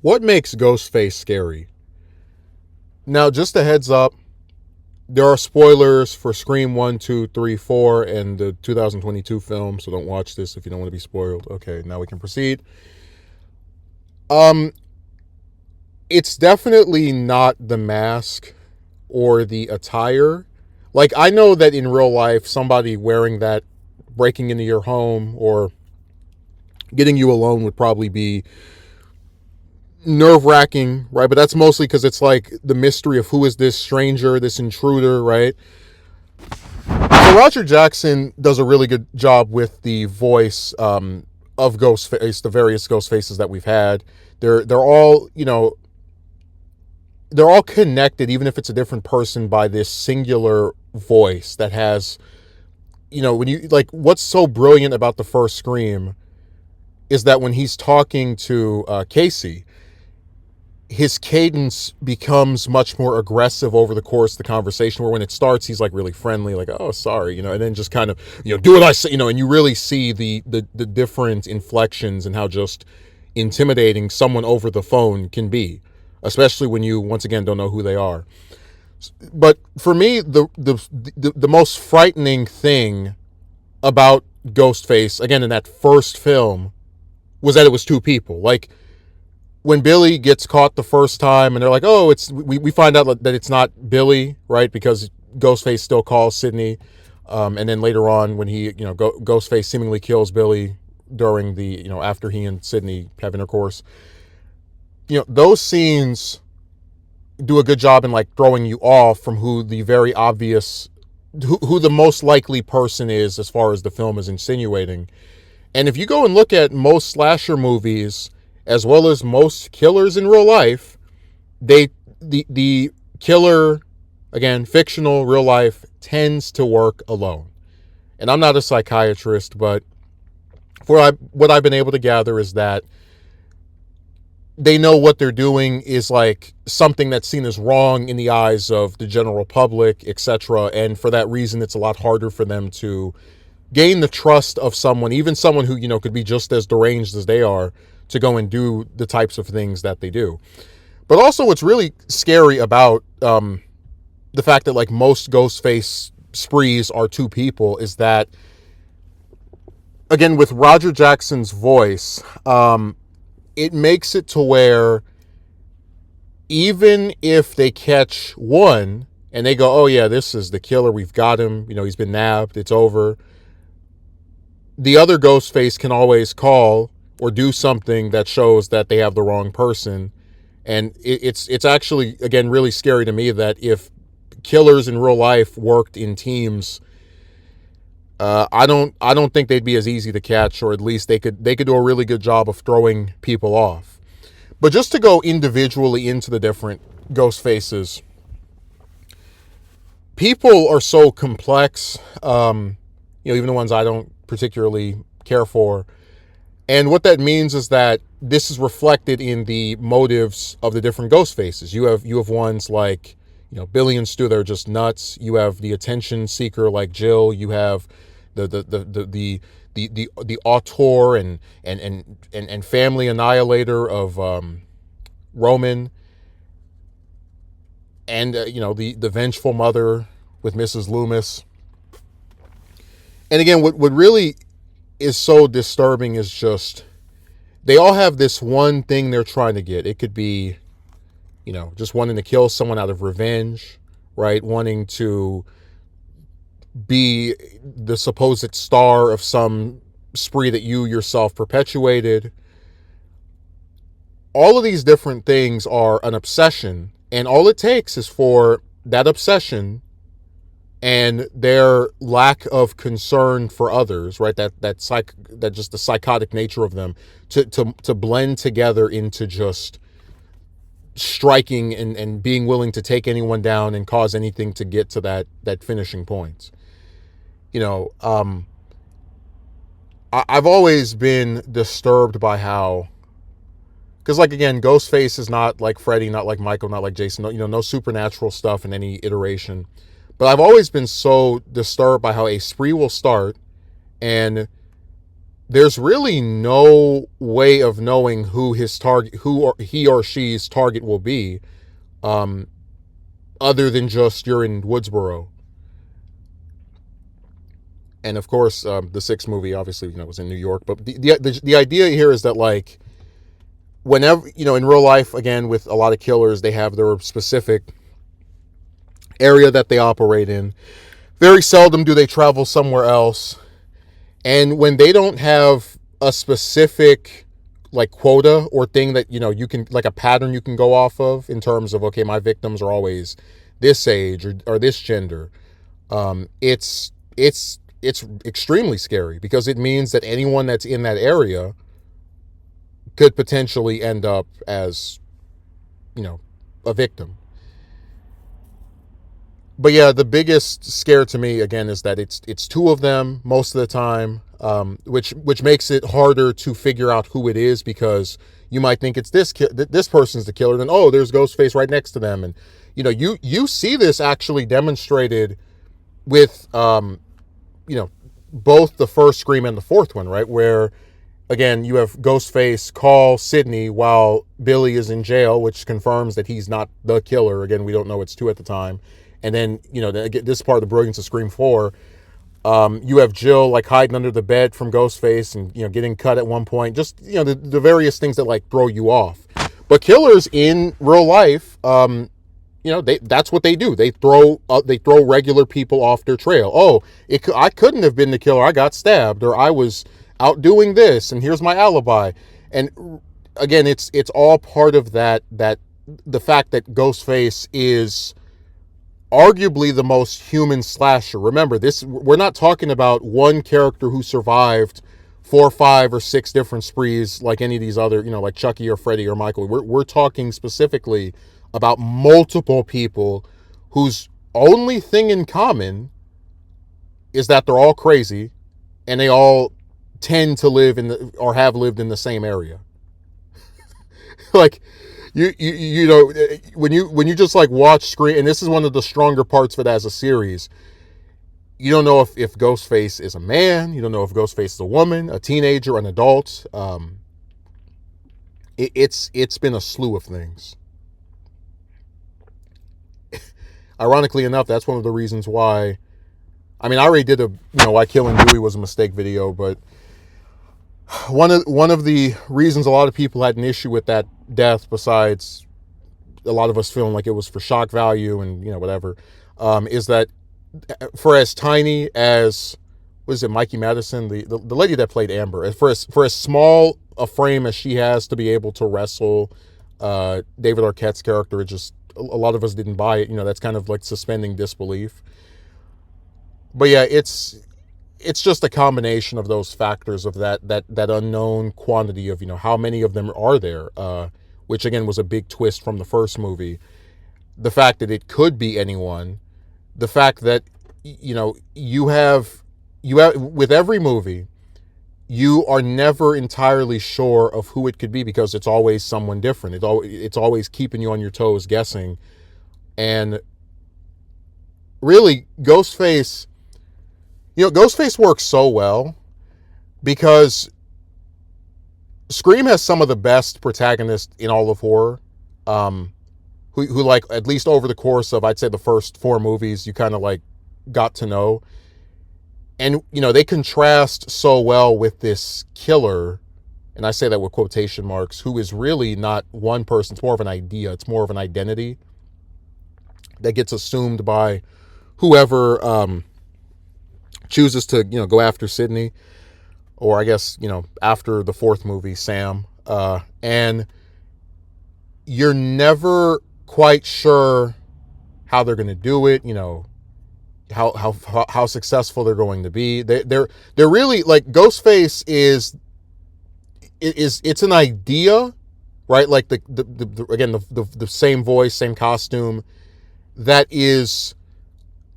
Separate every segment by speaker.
Speaker 1: What makes Ghostface scary? Now, just a heads up, there are spoilers for Scream 1, 2, 3, 4, and the 2022 film, so don't watch this if you don't want to be spoiled. Okay, now we can proceed. Um, it's definitely not the mask or the attire. Like, I know that in real life, somebody wearing that, breaking into your home or getting you alone would probably be nerve wracking, right? But that's mostly because it's like the mystery of who is this stranger, this intruder, right? So Roger Jackson does a really good job with the voice of Ghostface, the various Ghost faces that we've had. They're all they're all connected, even if it's a different person, by this singular voice that has when you like what's so brilliant about the first Scream is that when he's talking to Casey, his cadence becomes much more aggressive over the course of the conversation, where when it starts he's like really friendly, like, oh sorry, and then just kind of do what I say, and you really see the different inflections and how just intimidating someone over the phone can be, especially when you once again don't know who they are. But for me, the most frightening thing about Ghostface, again in that first film, was that it was two people. Like, when Billy gets caught the first time and they're like, oh, we find out that it's not Billy, right? Because Ghostface still calls Sidney. And then later on when he, Ghostface seemingly kills Billy during the, after he and Sidney have intercourse. Those scenes do a good job in like throwing you off from who the very obvious, who the most likely person is as far as the film is insinuating. And if you go and look at most slasher movies, as well as most killers in real life, the killer, again, fictional, real life, tends to work alone. And I'm not a psychiatrist, but what I've been able to gather is that they know what they're doing is like something that's seen as wrong in the eyes of the general public, etc. And for that reason, it's a lot harder for them to gain the trust of someone, even someone who, could be just as deranged as they are, to go and do the types of things that they do. But also what's really scary about the fact that like most Ghostface sprees are two people is that, again, with Roger Jackson's voice, it makes it to where even if they catch one and they go, oh yeah, this is the killer, we've got him, he's been nabbed, it's over, the other Ghostface can always call or do something that shows that they have the wrong person. And it's actually, again, really scary to me that if killers in real life worked in teams, I don't think they'd be as easy to catch, or at least they could do a really good job of throwing people off. But just to go individually into the different ghost faces, people are so complex. Even the ones I don't particularly care for. And what that means is that this is reflected in the motives of the different ghost faces. You have ones like, Billy and Stu, they're just nuts. You have the attention seeker like Jill. You have the auteur and family annihilator of Roman, and the vengeful mother with Mrs. Loomis. And again, what really is so disturbing is just they all have this one thing they're trying to get. It could be, just wanting to kill someone out of revenge, right? Wanting to be the supposed star of some spree that you yourself perpetuated. All of these different things are an obsession, and all it takes is for that obsession and their lack of concern for others, right? That just the psychotic nature of them to blend together into just striking and being willing to take anyone down and cause anything to get to that finishing point. I've always been disturbed by how, because like again, Ghostface is not like Freddy, not like Michael, not like Jason, no supernatural stuff in any iteration. But I've always been so disturbed by how a spree will start, and there's really no way of knowing who his target, he or she's target will be, um, other than just you're in Woodsboro. And of course, the sixth movie obviously was in New York. But the idea here is that, like, whenever in real life, again, with a lot of killers, they have their specific area that they operate in. Very seldom do they travel somewhere else. And when they don't have a specific, like, quota or thing that you can, like, a pattern you can go off of in terms of, okay, my victims are always this age or this gender, it's extremely scary, because it means that anyone that's in that area could potentially end up as a victim. But yeah, the biggest scare to me, again, is that it's two of them most of the time, which makes it harder to figure out who it is, because you might think it's this person's the killer, then oh, there's Ghostface right next to them. And you see this actually demonstrated with both the first Scream and the fourth one, right? Where, again, you have Ghostface call Sidney while Billy is in jail, which confirms that he's not the killer. Again, we don't know, it's two at the time. And then, this part of the brilliance of Scream 4, you have Jill, like, hiding under the bed from Ghostface and, getting cut at one point. Just, the various things that, like, throw you off. But killers in real life, that's what they do. They throw regular people off their trail. Oh, I couldn't have been the killer. I got stabbed, or I was out doing this, and here's my alibi. And again, it's all part of that the fact that Ghostface is arguably the most human slasher. Remember, we're not talking about one character who survived 4, 5, or 6 different sprees like any of these other, like Chucky or Freddy or Michael. We're talking specifically about multiple people whose only thing in common is that they're all crazy, and they all tend to live or have lived in the same area. Like, when you just, like, watch Scream, and this is one of the stronger parts of it as a series, you don't know if Ghostface is a man, you don't know if Ghostface is a woman, a teenager, an adult. It's been a slew of things. Ironically enough, that's one of the reasons why, I mean, I already did why Killing Dewey was a mistake video, but one of the reasons a lot of people had an issue with that death, besides a lot of us feeling like it was for shock value and whatever, is that for as tiny as, was it Mikey Madison, the lady that played Amber, for as small a frame as she has to be able to wrestle David Arquette's character, it just, a lot of us didn't buy it. That's kind of like suspending disbelief. But yeah, it's just a combination of those factors, of that unknown quantity of, how many of them are there, which again was a big twist from the first movie. The fact that it could be anyone, the fact that, you have with every movie, you are never entirely sure of who it could be, because it's always someone different. It's always keeping you on your toes, guessing. And really, Ghostface works so well because Scream has some of the best protagonists in all of horror, who like, at least over the course of, I'd say, the first 4 movies, you kind of, like, got to know. And, they contrast so well with this killer, and I say that with quotation marks, who is really not one person. It's more of an idea. It's more of an identity that gets assumed by whoever chooses to, go after Sidney, or I guess, after the 4th movie, Sam. And you're never quite sure how they're going to do it, how successful they're going to be. They're really, like, Ghostface it's an idea, right? Like the same voice, same costume, that is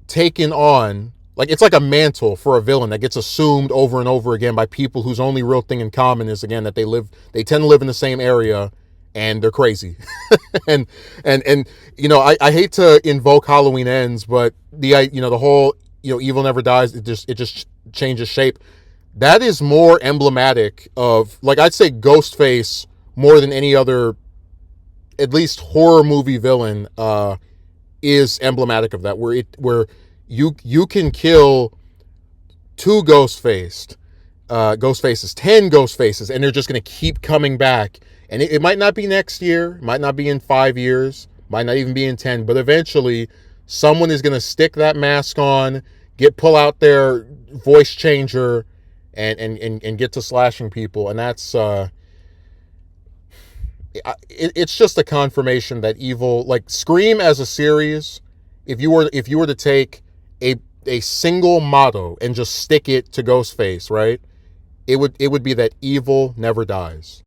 Speaker 1: taken on, like, it's like a mantle for a villain that gets assumed over and over again by people whose only real thing in common is, again, that they tend to live in the same area and they're crazy. and I hate to invoke Halloween Ends, but the whole, Evil Never Dies, it just changes shape. That is more emblematic of, like, I'd say Ghostface more than any other, at least horror movie villain, is emblematic of that, where you can kill two ghost faces, 10 ghost faces, and they're just going to keep coming back. And it might not be next year, might not be in 5 years, might not even be in 10, but eventually someone is going to stick that mask on, pull out their voice changer, and get to slashing people. And that's it's just a confirmation that evil, like Scream as a series, if you were to take a single motto and just stick it to Ghostface, right? It would be that evil never dies.